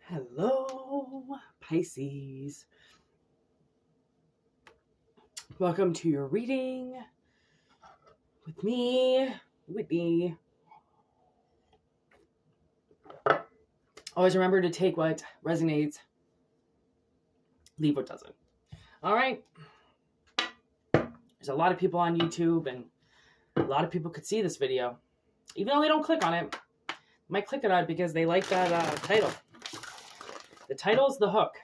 Hello, Pisces. Welcome to your reading with me, Whitney. Always remember to take what resonates, leave what doesn't. All right. There's a lot of people on YouTube, and a lot of people could see this video. Even though they don't click on it, they might click on it because they like that title. The title's the hook.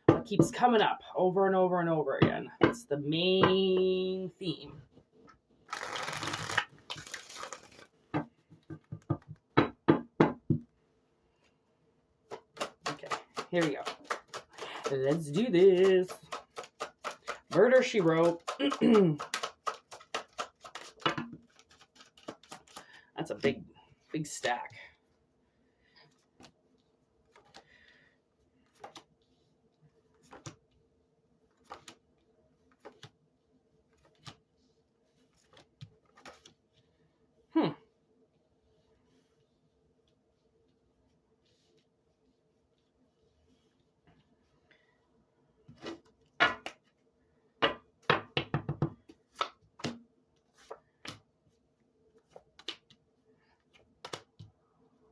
It keeps coming up over and over and over again. It's the main theme. Okay, here we go. Let's do this. Murder, She Wrote. That's a big stack.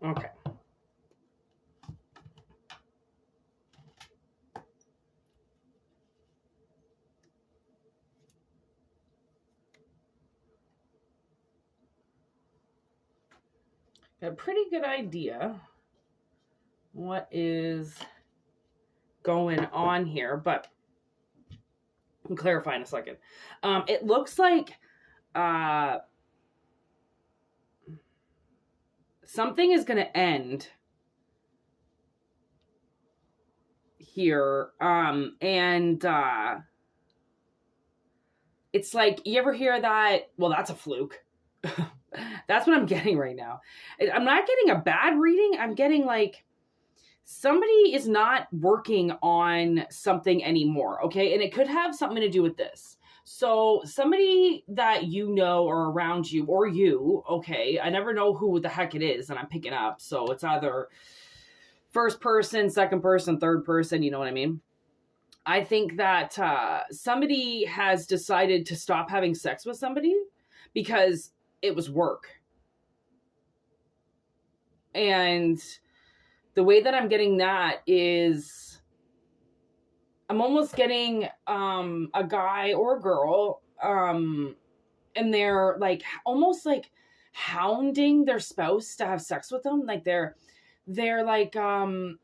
Okay. Got a pretty good idea what is going on here, but I'll clarify in a second. It looks like something is going to end here. It's like, you ever hear that? Well, that's a fluke. That's what I'm getting right now. I'm not getting a bad reading. I'm getting like somebody is not working on something anymore. Okay. And it could have something to do with this. So somebody that you know or around you or you, okay, I never know who the heck it is that I'm picking up. So it's either first person, second person, third person, you know what I mean? I think that somebody has decided to stop having sex with somebody because it was work. And the way that I'm getting that is I'm almost getting a guy or a girl and they're like almost like hounding their spouse to have sex with them. Like they're like I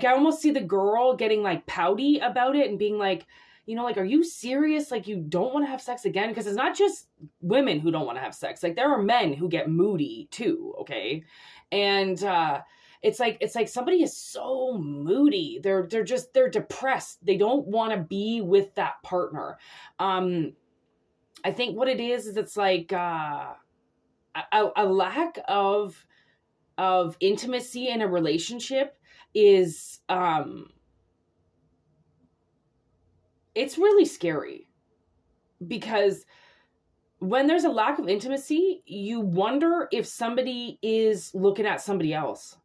almost see the girl getting like pouty about it and being like, you know, like, are you serious? Like, you don't want to have sex again? Because it's not just women who don't want to have sex. Like, there are men who get moody too, okay? And it's like somebody is so moody. They're depressed. They don't want to be with that partner. I think what it is it's like a lack of intimacy in a relationship is it's really scary, because when there's a lack of intimacy, you wonder if somebody is looking at somebody else,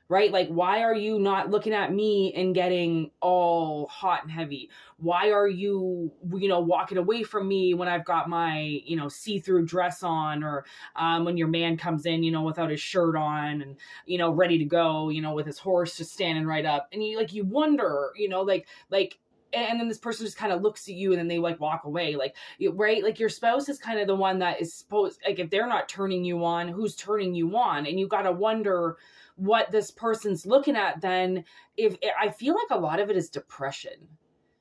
right? Like, why are you not looking at me and getting all hot and heavy? Why are you, walking away from me when I've got my, see-through dress on, or when your man comes in, without his shirt on and, ready to go, with his horse just standing right up. And you wonder, and then this person just kind of looks at you and then they like walk away, right? Like your spouse is kind of the one that is supposed, like, if they're not turning you on, who's turning you on? And you got to wonder what this person's looking at then. If I feel like a lot of it is depression.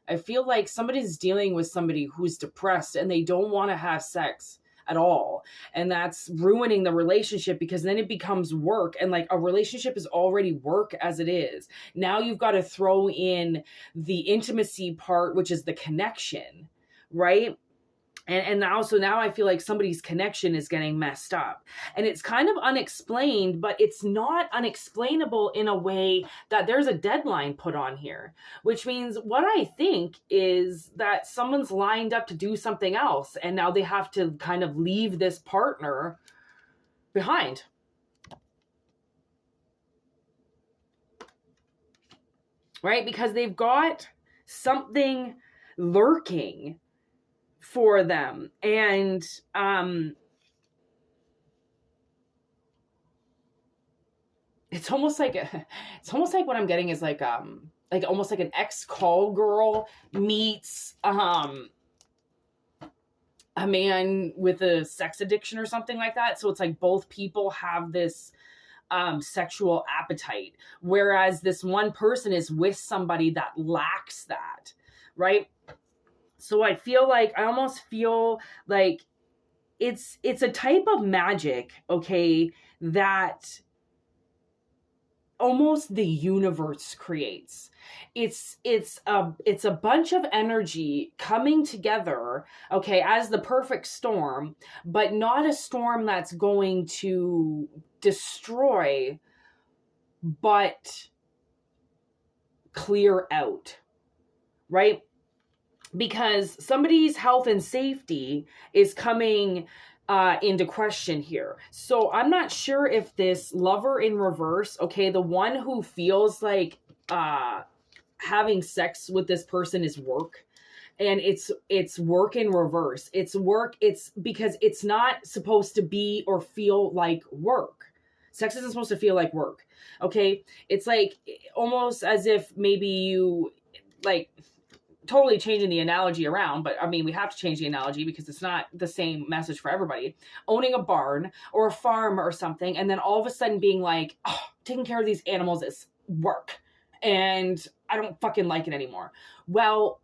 I feel like somebody's dealing with somebody who's depressed and they don't want to have sex at all. And that's ruining the relationship, because then it becomes work, and like a relationship is already work as it is. Now you've got to throw in the intimacy part, which is the connection, right? And now I feel like somebody's connection is getting messed up. And it's kind of unexplained, but it's not unexplainable in a way that there's a deadline put on here, which means what I think is that someone's lined up to do something else, and now they have to kind of leave this partner behind. right? Because they've got something lurking for them. And it's almost like what I'm getting is like almost like an ex-call girl meets a man with a sex addiction or something like that. So it's like both people have this sexual appetite, whereas this one person is with somebody that lacks that, right? So I almost feel like it's a type of magic, okay, that almost the universe creates. It's a bunch of energy coming together, okay, as the perfect storm, but not a storm that's going to destroy, but clear out, right? Because somebody's health and safety is coming into question here. So I'm not sure if this lover in reverse, okay, the one who feels like having sex with this person is work, and it's work in reverse. It's because it's not supposed to be or feel like work. Sex isn't supposed to feel like work, okay? It's like almost as if maybe you like totally changing the analogy around, but I mean, we have to change the analogy because it's not the same message for everybody. Owning a barn or a farm or something, and then all of a sudden being like, oh, taking care of these animals is work, and I don't fucking like it anymore. Well,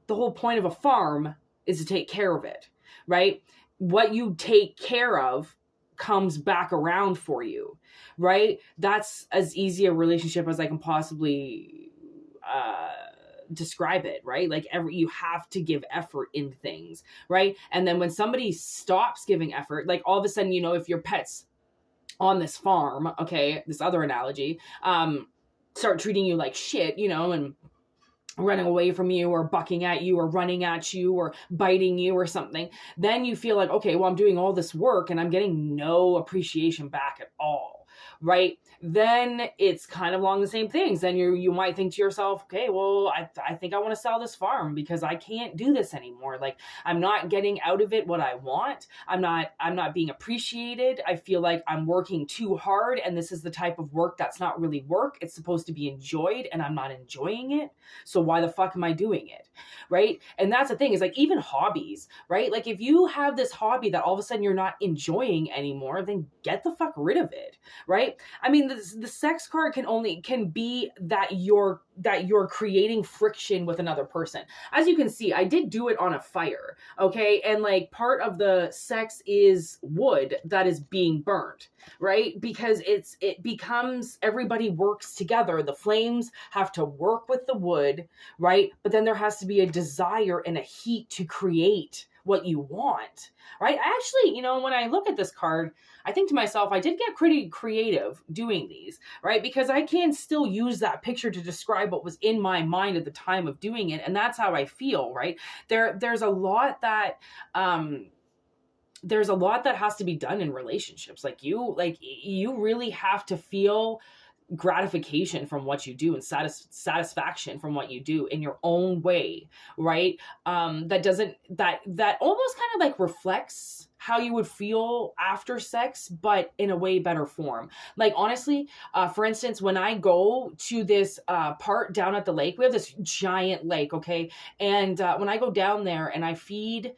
the whole point of a farm is to take care of it, right? What you take care of comes back around for you, right? That's as easy a relationship as I can possibly describe it, right? Like you have to give effort in things, right? And then when somebody stops giving effort, like all of a sudden, if your pet's on this farm, okay, this other analogy, start treating you like shit, and running away from you or bucking at you or running at you or biting you or something, then you feel like, okay, well, I'm doing all this work and I'm getting no appreciation back at all, right? Then it's kind of along the same things. Then you might think to yourself, okay, well, I think I want to sell this farm because I can't do this anymore. Like, I'm not getting out of it what I want. I'm not being appreciated. I feel like I'm working too hard, and this is the type of work that's not really work. It's supposed to be enjoyed, and I'm not enjoying it. So why the fuck am I doing it? Right? And that's the thing, is like even hobbies, right? Like if you have this hobby that all of a sudden you're not enjoying anymore, then get the fuck rid of it, right? I mean, the sex card can be that you're creating friction with another person. As you can see, I did do it on a fire, okay? And like part of the sex is wood that is being burnt, right? Because it becomes, everybody works together. The flames have to work with the wood, right? But then there has to be a desire and a heat to create what you want, right? I actually, when I look at this card, I think to myself, I did get pretty creative doing these, right? Because I can still use that picture to describe what was in my mind at the time of doing it. And that's how I feel, right? There's a lot that, has to be done in relationships. Like you really have to feel gratification from what you do and satisfaction from what you do in your own way, right? That almost kind of like reflects how you would feel after sex, but in a way better form. Like honestly, for instance, when I go to this part down at the lake, we have this giant lake, okay? And when I go down there and I feed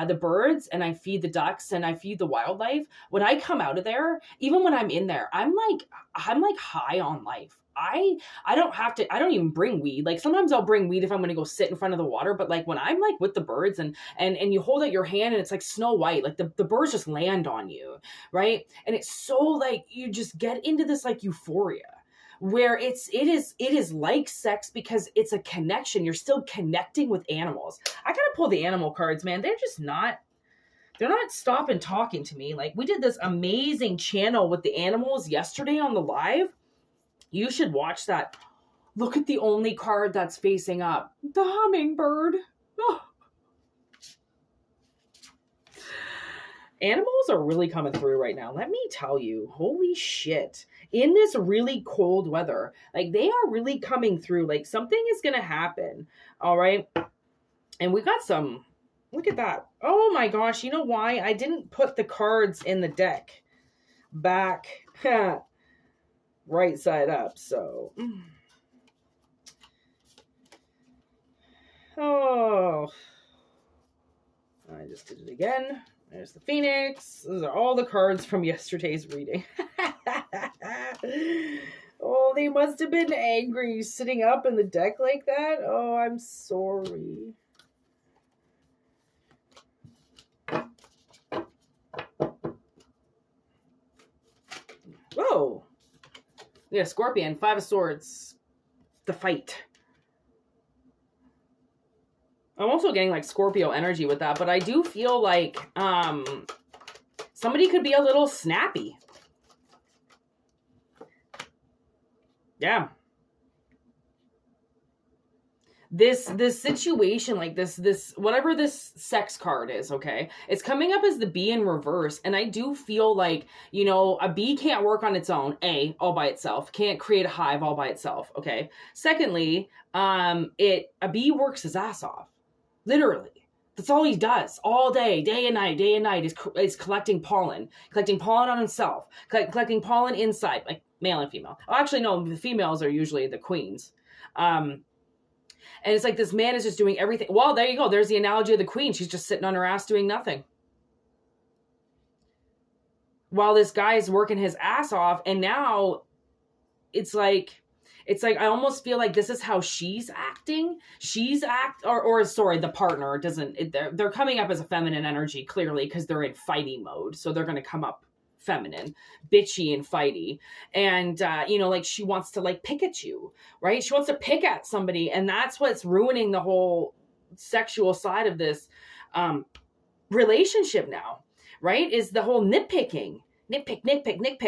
the birds and I feed the ducks and I feed the wildlife, when I come out of there, even when I'm in there, I'm like high on life. I don't even bring weed. Like sometimes I'll bring weed if I'm going to go sit in front of the water, but like when I'm like with the birds and you hold out your hand and it's like Snow White, like the birds just land on you, right? And it's so like you just get into this like euphoria where it is like sex because it's a connection. You're still connecting with animals. I gotta pull the animal cards, man. They're not stopping talking to me. Like we did this amazing channel with the animals yesterday on the live. You should watch that. Look at the only card that's facing up. The hummingbird. Oh. Animals are really coming through right now. Let me tell you, holy shit. In this really cold weather, like they are really coming through. Like something is going to happen. All right. And we got some, look at that. Oh my gosh. You know why? I didn't put the cards in the deck back right side up. So, oh, I just did it again. There's the Phoenix. Those are all the cards from yesterday's reading. Oh, they must have been angry sitting up in the deck like that. Oh, I'm sorry. Whoa. Yeah, Scorpion, 5 of Swords. The fight. I'm also getting like Scorpio energy with that, but I do feel like somebody could be a little snappy. Yeah. This situation, like this whatever this sex card is, okay, it's coming up as the bee in reverse, and I do feel like, you know, a bee can't work on its own, all by itself, can't create a hive all by itself, okay. Secondly, a bee works his ass off, literally. That's all he does all day and night, is collecting pollen on himself, collecting pollen inside, like male and female. Oh, actually, no, the females are usually the queens. And it's like this man is just doing everything. Well, there you go. There's the analogy of the queen. She's just sitting on her ass doing nothing. While this guy is working his ass off. And now it's like I almost feel like this is how she's acting. The partner doesn't, they're coming up as a feminine energy, clearly, because they're in fighting mode. So they're going to come up feminine, bitchy and fighty. And, like she wants to like pick at you, right? She wants to pick at somebody. And that's what's ruining the whole sexual side of this relationship now, right? Is the whole nitpicking.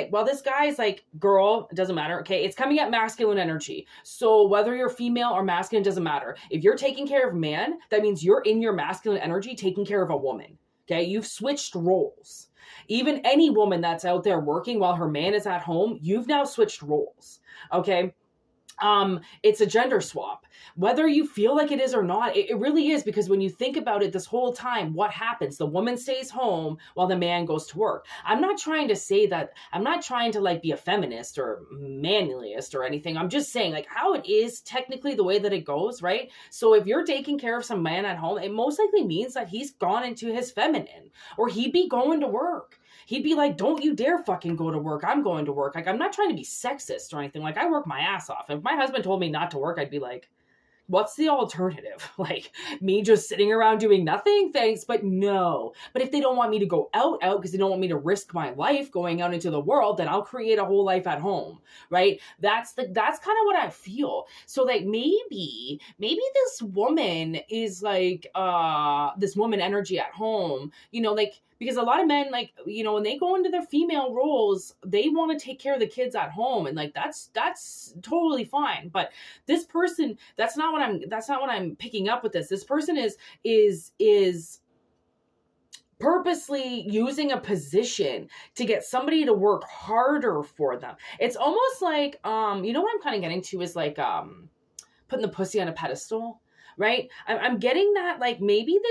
Well, this guy's like, girl, it doesn't matter. Okay. It's coming at masculine energy. So whether you're female or masculine, doesn't matter. If you're taking care of man, that means you're in your masculine energy, taking care of a woman. Okay. You've switched roles. Even any woman that's out there working while her man is at home, you've now switched roles. Okay. It's a gender swap, whether you feel like it is or not. It really is, because when you think about it, this whole time, what happens? The woman stays home while the man goes to work. I'm not trying to say that. I'm not trying to like be a feminist or manliest or anything. I'm just saying like how it is technically the way that it goes, right? So if you're taking care of some man at home, it most likely means that he's gone into his feminine, or he'd be going to work. He'd be like, don't you dare fucking go to work. I'm going to work. Like, I'm not trying to be sexist or anything. Like, I work my ass off. If my husband told me not to work, I'd be like, what's the alternative? Like, me just sitting around doing nothing? Thanks, but no. But if they don't want me to go out because they don't want me to risk my life going out into the world, then I'll create a whole life at home, right? That's kind of what I feel. So like maybe this woman is like this woman energy at home, like, because a lot of men, like, when they go into their female roles, they want to take care of the kids at home, and like that's totally fine. But this person, that's not what I'm picking up with this. This person is purposely using a position to get somebody to work harder for them. It's almost like what I'm kind of getting to is like putting the pussy on a pedestal, right? I'm getting that like maybe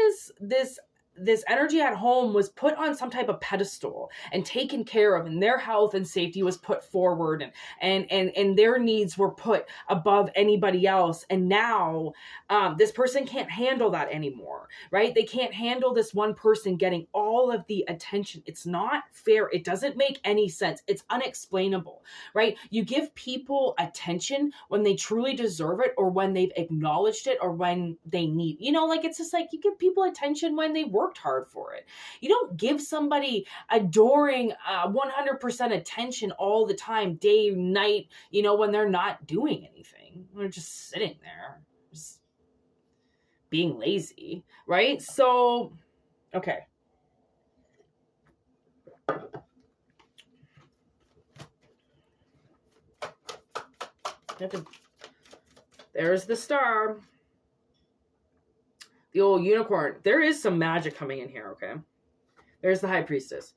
this energy at home was put on some type of pedestal and taken care of, and their health and safety was put forward, and their needs were put above anybody else. And now this person can't handle that anymore, right? They can't handle this one person getting all of the attention. It's not fair. It doesn't make any sense. It's unexplainable, right? You give people attention when they truly deserve it, or when they've acknowledged it, or when they need, like, it's just like you give people attention when they worked hard for it. You don't give somebody adoring 100% attention all the time, day, night, when they're not doing anything. They're just sitting there, just being lazy, right? So, okay. There's the star. The old unicorn. There is some magic coming in here, okay? There's the High Priestess.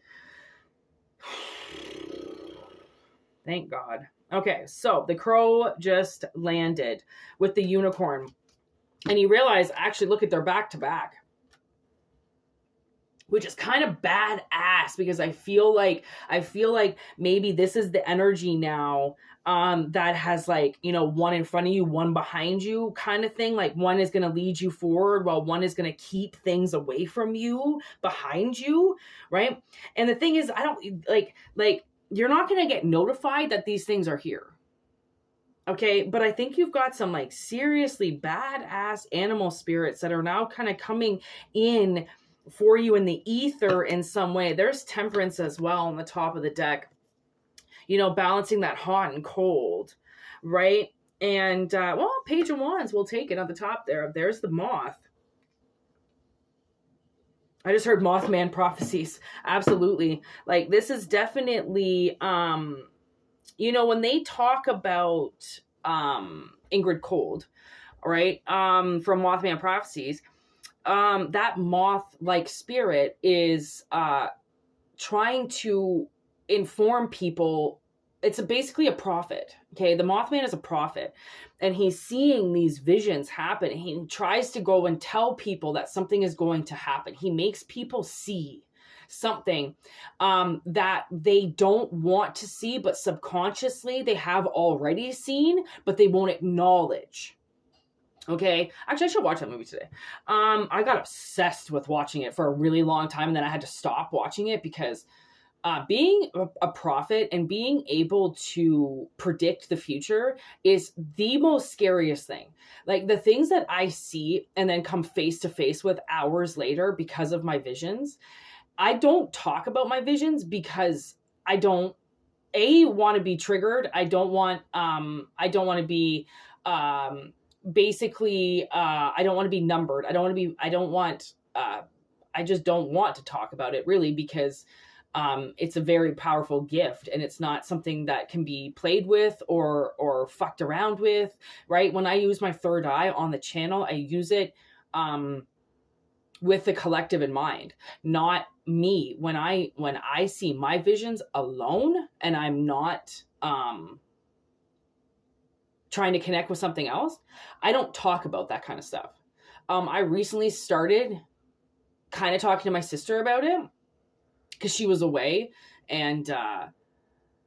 Thank God. Okay, so the crow just landed with the unicorn. And he realized, actually, look at, they're back to back. Which is kind of badass, because I feel like maybe this is the energy now that has, like, you know, one in front of you, one behind you kind of thing. Like, one is going to lead you forward while one is going to keep things away from you behind you, right? And the thing is, I don't like you're not going to get notified that these things are here. Okay, but I think you've got some, like, seriously badass animal spirits that are now kind of coming in for you in the ether in some way. There's Temperance as well on the top of the deck, you know, balancing that hot and cold, right? And well, Page of Wands, we'll take it on the top there. There's the Moth. I just heard Mothman prophecies. Absolutely. Like, this is definitely you know, when they talk about Ingrid Cold, right, from Mothman prophecies, that moth-like spirit is trying to inform people. It's basically a prophet. Okay, the Mothman is a prophet, and he's seeing these visions happen. He tries to go and tell people that something is going to happen. He makes people see something that they don't want to see, but subconsciously they have already seen, but they won't acknowledge. Okay, actually, I should watch that movie today. I got obsessed with watching it for a really long time, and then I had to stop watching it because being a prophet and being able to predict the future is the most scariest thing. Like, the things that I see and then come face to face with hours later because of my visions, I don't talk about my visions because I don't want to be triggered. I don't want to be basically I don't want to be numbered. I just don't want to talk about it, really, because it's a very powerful gift, and it's not something that can be played with or fucked around with, right? When I use my third eye on the channel, I use it with the collective in mind, not me. When I see my visions alone and I'm not trying to connect with something else, I don't talk about that kind of stuff. I recently started kind of talking to my sister about it because she was away and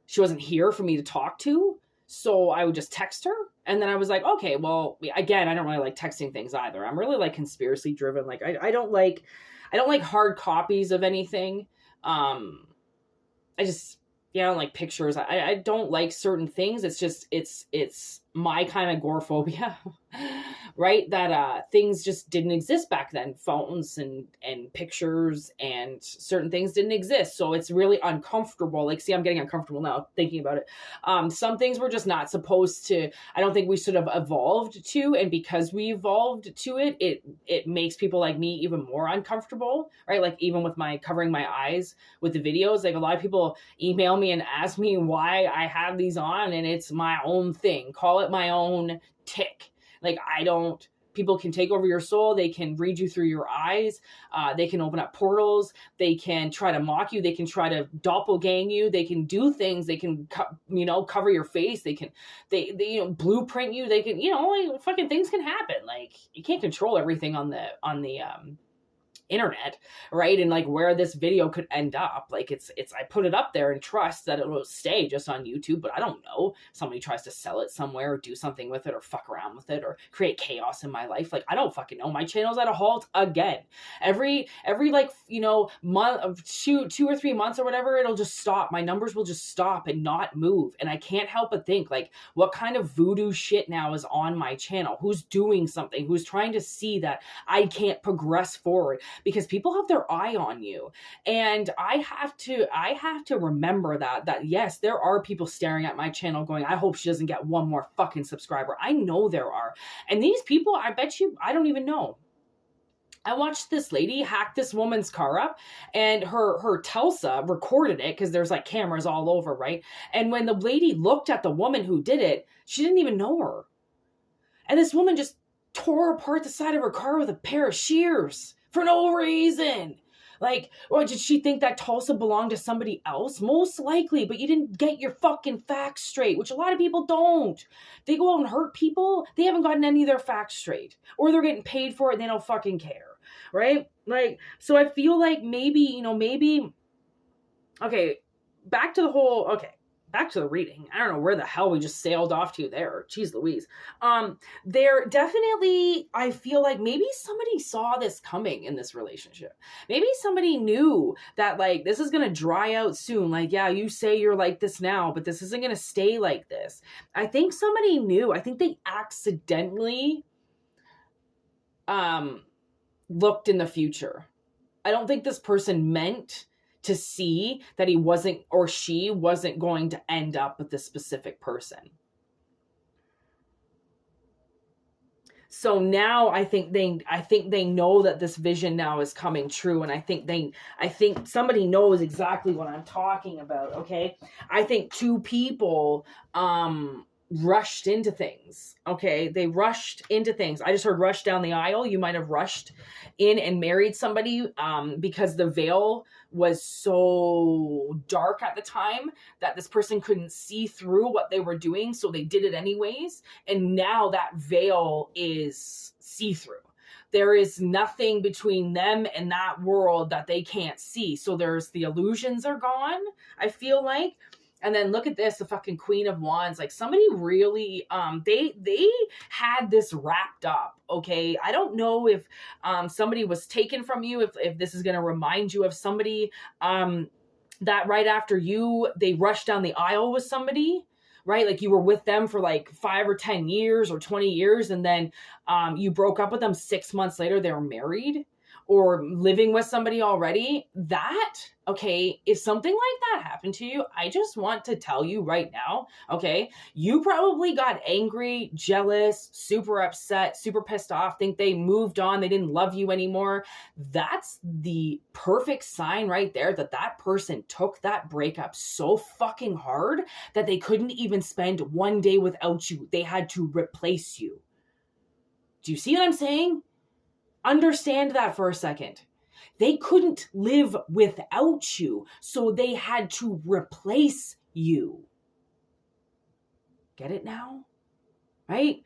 she wasn't here for me to talk to. So I would just text her. And then I was like, okay, well, again, I don't really like texting things either. I'm really, like, conspiracy driven. Like, I don't like hard copies of anything. I don't like pictures. I don't like certain things. It's just, it's my kind of agoraphobia, right? That things just didn't exist back then. Phones and pictures and certain things didn't exist. So it's really uncomfortable. Like, see, I'm getting uncomfortable now thinking about it. Some things were just not supposed to, I don't think we should have evolved to. And because we evolved to it, it makes people like me even more uncomfortable, right? Like, even with my covering my eyes with the videos, like, a lot of people email me and ask me why I have these on, and it's my own thing. Call it my own tick. Like, people can take over your soul. They can read you through your eyes. They can open up portals. They can try to mock you. They can try to doppelgang you. They can do things. They can, cover your face. They blueprint you. They can, like, fucking things can happen. Like, you can't control everything on the internet, right? And, like, where this video could end up, like, it's I put it up there and trust that it will stay just on YouTube, but I don't know, somebody tries to sell it somewhere or do something with it or fuck around with it or create chaos in my life. Like, I don't fucking know. My channel's at a halt again. Every like, month, 2 or 3 months or whatever, it'll just stop. My numbers will just stop and not move. And I can't help but think, like, what kind of voodoo shit now is on my channel? Who's doing something? Who's trying to see that I can't progress forward? Because people have their eye on you. And I have to remember that yes, there are people staring at my channel going, I hope she doesn't get one more fucking subscriber. I know there are. And these people, I bet you, I don't even know. I watched this lady hack this woman's car up, and her Telsa recorded it because there's, like, cameras all over, right? And when the lady looked at the woman who did it, she didn't even know her. And this woman just tore apart the side of her car with a pair of shears. For no reason. Like, or did she think that Tulsa belonged to somebody else? Most likely, but you didn't get your fucking facts straight, which a lot of people don't. They go out and hurt people, they haven't gotten any of their facts straight. Or they're getting paid for it and they don't fucking care, right? Like, so I feel like maybe, okay, back to the reading. I don't know where the hell we just sailed off to there. Jeez Louise. There definitely, I feel like maybe somebody saw this coming in this relationship. Maybe somebody knew that, like, this is going to dry out soon. Like, yeah, you say you're like this now, but this isn't going to stay like this. I think somebody knew. I think they accidentally looked in the future. I don't think this person meant to see that he wasn't, or she wasn't, going to end up with this specific person. So now I think they know that this vision now is coming true, and I think somebody knows exactly what I'm talking about. Okay, I think two people rushed into things. Okay, they rushed into things. I just heard rush down the aisle. You might have rushed in and married somebody because the veil was so dark at the time that this person couldn't see through what they were doing, so they did it anyways. And now that veil is see-through. There is nothing between them and that world that they can't see. So there's the illusions are gone, I feel like. And then look at this, the fucking Queen of Wands. Like, somebody really, they had this wrapped up, okay? I don't know if somebody was taken from you, if this is going to remind you of somebody that right after they rushed down the aisle with somebody, right? Like, you were with them for like 5 or 10 years or 20 years, and then you broke up with them 6 months later, they were married or living with somebody already. That, okay, if something like that happened to you, I just want to tell you right now, okay, you probably got angry, jealous, super upset, super pissed off, think they moved on, they didn't love you anymore. That's the perfect sign right there that that person took that breakup so fucking hard that they couldn't even spend one day without you. They had to replace you. Do you see what I'm saying? Understand that for a second. They couldn't live without you, so they had to replace you. Get it now? Right?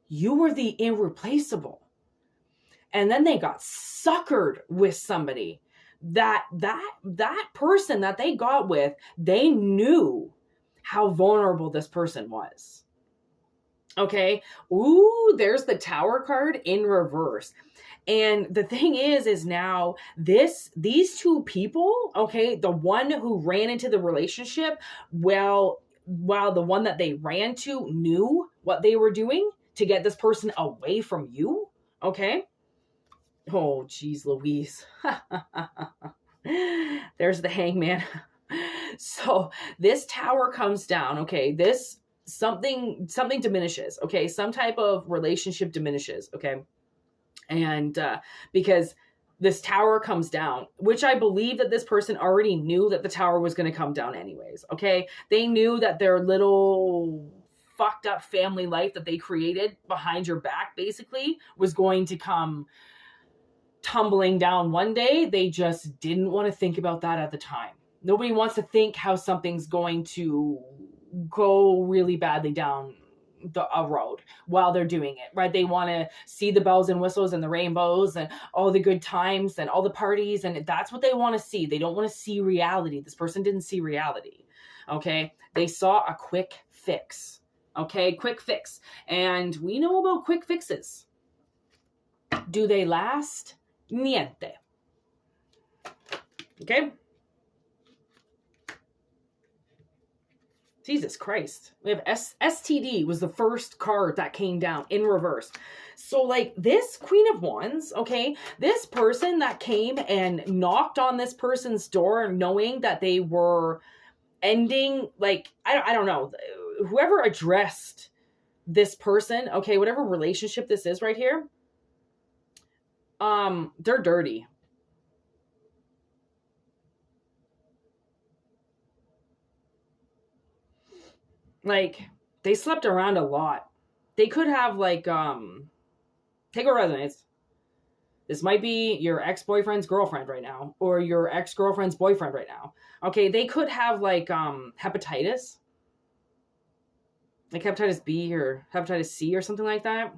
You were the irreplaceable. And then they got suckered with somebody. That person that they got with, they knew how vulnerable this person was. Okay? Ooh, there's the Tower card in reverse. And the thing is now these two people, okay, the one who ran into the relationship, while the one that they ran to knew what they were doing to get this person away from you, okay? Oh, geez, Louise. There's the Hangman. So this Tower comes down, okay? This something diminishes, okay? Some type of relationship diminishes, okay? And because this Tower comes down, which I believe that this person already knew that the Tower was going to come down anyways, okay? They knew that their little fucked up family life that they created behind your back, basically, was going to come tumbling down one day. They just didn't want to think about that at the time. Nobody wants to think how something's going to go really badly down a road while they're doing it, right? They want to see the bells and whistles and the rainbows and all the good times and all the parties, and that's what they want to see. They don't want to see reality. This person didn't see reality, okay? They saw a quick fix, okay? Quick fix. And we know about quick fixes. Do they last? Niente. Okay? Jesus Christ. We have STD was the first card that came down in reverse. So like this Queen of Wands, okay, this person that came and knocked on this person's door knowing that they were ending, like, I don't know, whoever addressed this person, okay, whatever relationship this is right here, they're dirty. Like, they slept around a lot. They could have, like, take a resonance. This might be your ex-boyfriend's girlfriend right now, or your ex-girlfriend's boyfriend right now. Okay, they could have like hepatitis, like hepatitis B or hepatitis C or something like that.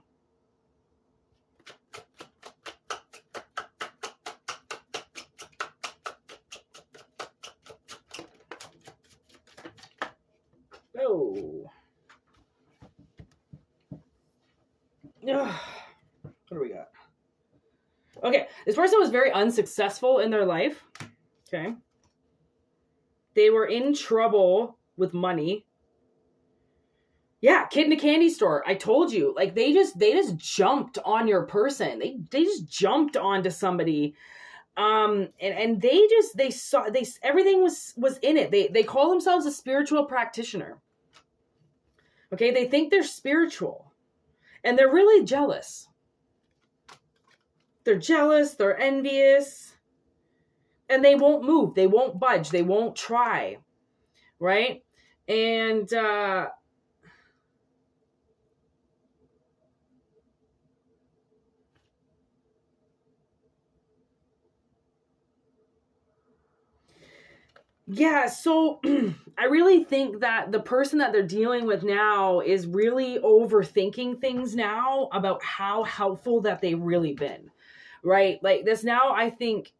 Oh. Ugh. What do we got? Okay, this person was very unsuccessful in their life. Okay. They were in trouble with money. Yeah, kid in a candy store. I told you. Like they just jumped on your person. They just jumped onto somebody. And they saw everything was in it. They call themselves a spiritual practitioner. Okay, they think they're spiritual. And they're really jealous. They're jealous, they're envious, and they won't move, they won't budge, they won't try, right? And yeah, so I really think that the person that they're dealing with now is really overthinking things now about how helpful that they've really been, right? Like this now, I think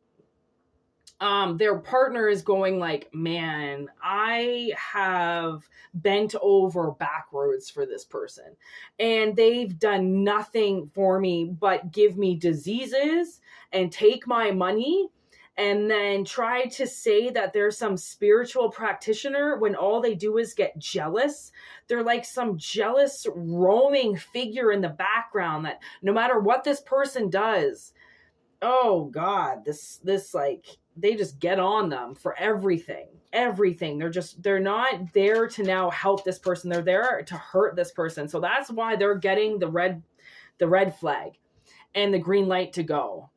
their partner is going like, man, I have bent over backwards for this person and they've done nothing for me but give me diseases and take my money and then try to say that they're some spiritual practitioner when all they do is get jealous. They're like some jealous roaming figure in the background that no matter what this person does, oh God, this like, they just get on them for everything. They're not there to now help this person. They're there to hurt this person. So that's why they're getting the red flag and the green light to go.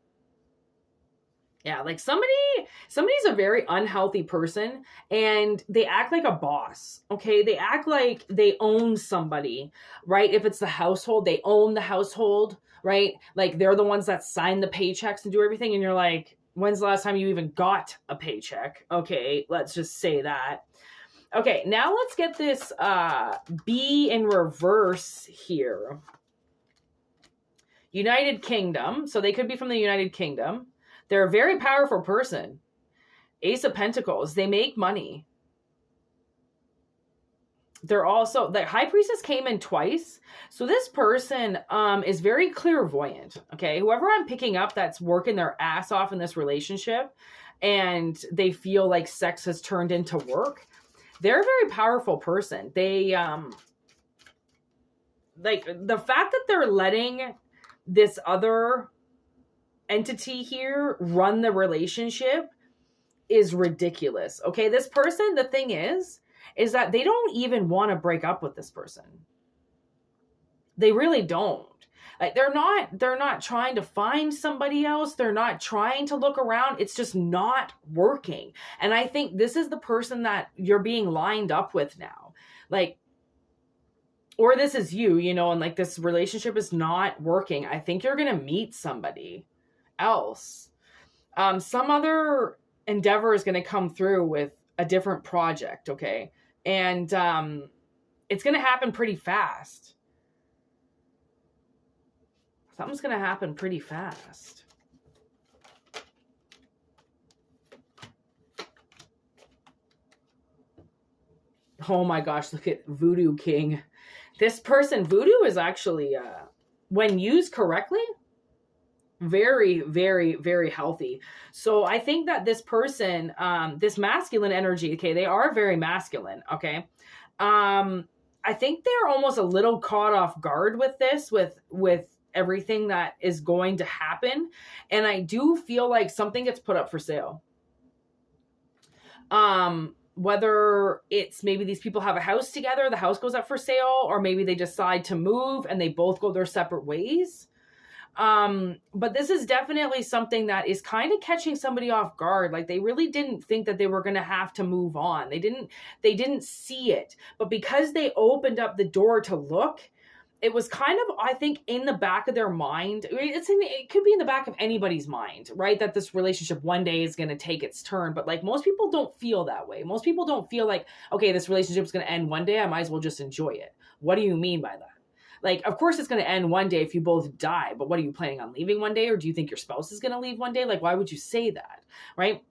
Yeah, like somebody's a very unhealthy person and they act like a boss. Okay, they act like they own somebody, right? If it's the household, they own the household, right? Like they're the ones that sign the paychecks and do everything. And you're like, when's the last time you even got a paycheck? Okay, let's just say that. Okay, now let's get this B in reverse here. United Kingdom. So they could be from the United Kingdom. They're a very powerful person. Ace of Pentacles. They make money. They're also, the High Priestess came in twice. So this person is very clairvoyant. Okay. Whoever I'm picking up that's working their ass off in this relationship and they feel like sex has turned into work. They're a very powerful person. They, like the fact that they're letting this other entity here run the relationship is ridiculous. Okay, this person, the thing is that they don't even want to break up with this person. They really don't. Like they're not trying to find somebody else. They're not trying to look around. It's just not working. And I think this is the person that you're being lined up with now. Like, or this is you, you know, and like this relationship is not working. I think you're going to meet somebody else. Some other endeavor is going to come through with a different project. Okay. And, it's going to happen pretty fast. Something's going to happen pretty fast. Oh my gosh, look at Voodoo King. This person, Voodoo is actually, when used correctly, very, very, very healthy. So I think that this person, this masculine energy, okay, they are very masculine, okay? I think they're almost a little caught off guard with this, with everything that is going to happen. And I do feel like something gets put up for sale. Whether it's maybe these people have a house together, the house goes up for sale, or maybe they decide to move and they both go their separate ways. But this is definitely something that is kind of catching somebody off guard. Like they really didn't think that they were going to have to move on. They didn't see it, but because they opened up the door to look, it was kind of, I think, in the back of their mind. It could be in the back of anybody's mind, right? That this relationship one day is going to take its turn. But like, most people don't feel that way. Most people don't feel like, okay, this relationship is going to end one day, I might as well just enjoy it. What do you mean by that? Like, of course it's going to end one day if you both die, but what, are you planning on leaving one day? Or do you think your spouse is going to leave one day? Like, why would you say that? Right?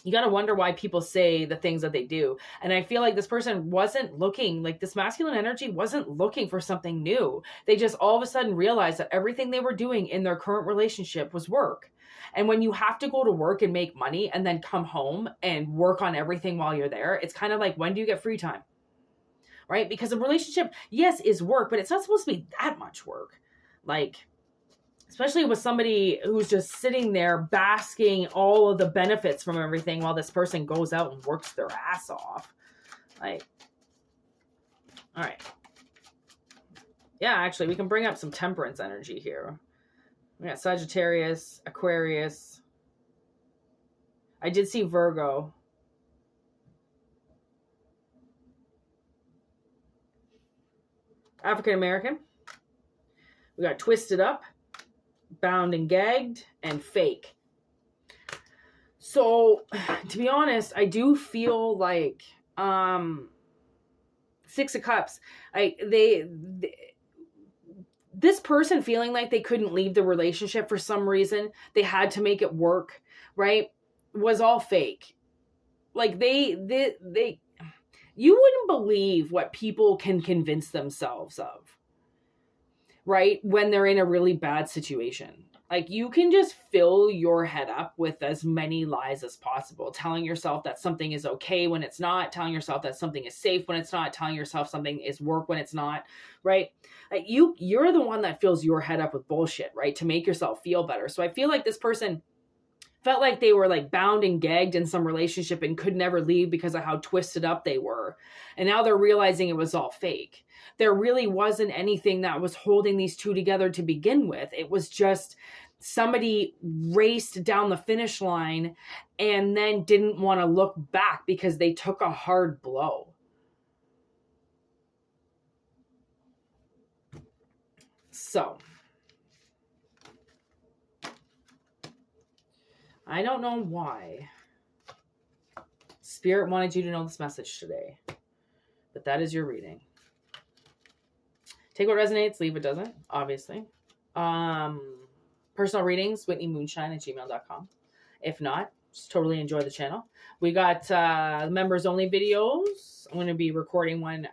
You got to wonder why people say the things that they do. And I feel like this person wasn't looking, like this masculine energy wasn't looking for something new. They just all of a sudden realized that everything they were doing in their current relationship was work. And when you have to go to work and make money and then come home and work on everything while you're there, it's kind of like, when do you get free time? Right? Because a relationship, yes, is work, but it's not supposed to be that much work. Like, especially with somebody who's just sitting there basking all of the benefits from everything while this person goes out and works their ass off. Like, all right. Yeah, actually, we can bring up some temperance energy here. We got Sagittarius, Aquarius. I did see Virgo. African American. We got twisted up, bound and gagged, and fake. So, to be honest, I do feel like Six of Cups. This person feeling like they couldn't leave the relationship for some reason, they had to make it work, right? Was all fake. Like they you wouldn't believe what people can convince themselves of, right? When they're in a really bad situation. Like, you can just fill your head up with as many lies as possible, telling yourself that something is okay when it's not, telling yourself that something is safe when it's not, telling yourself something is work when it's not, right? Like, you're the one that fills your head up with bullshit, right? To make yourself feel better. So I feel like this person felt like they were like bound and gagged in some relationship and could never leave because of how twisted up they were. And now they're realizing it was all fake. There really wasn't anything that was holding these two together to begin with. It was just somebody raced down the finish line and then didn't want to look back because they took a hard blow. So, I don't know why Spirit wanted you to know this message today, but that is your reading. Take what resonates, leave what doesn't, obviously. Personal readings, whitneymoonshine@gmail.com. If not, just totally enjoy the channel. We got members only videos. I'm going to be recording one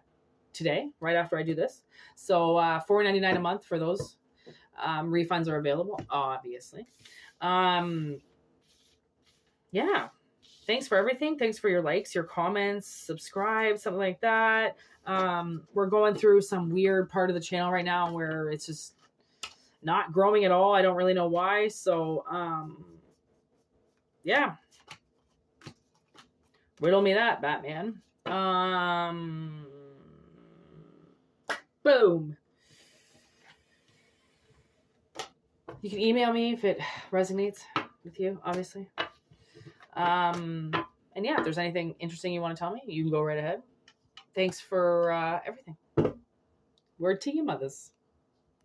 today, right after I do this. So $4.99 a month for those. Refunds are available, obviously. Yeah. Thanks for everything. Thanks for your likes, your comments, subscribe, something like that. We're going through some weird part of the channel right now where it's just not growing at all. I don't really know why. So, yeah. Riddle me that, Batman. Boom. You can email me if it resonates with you, obviously. And yeah, if there's anything interesting you want to tell me, you can go right ahead. Thanks for everything. Word to you, mothers.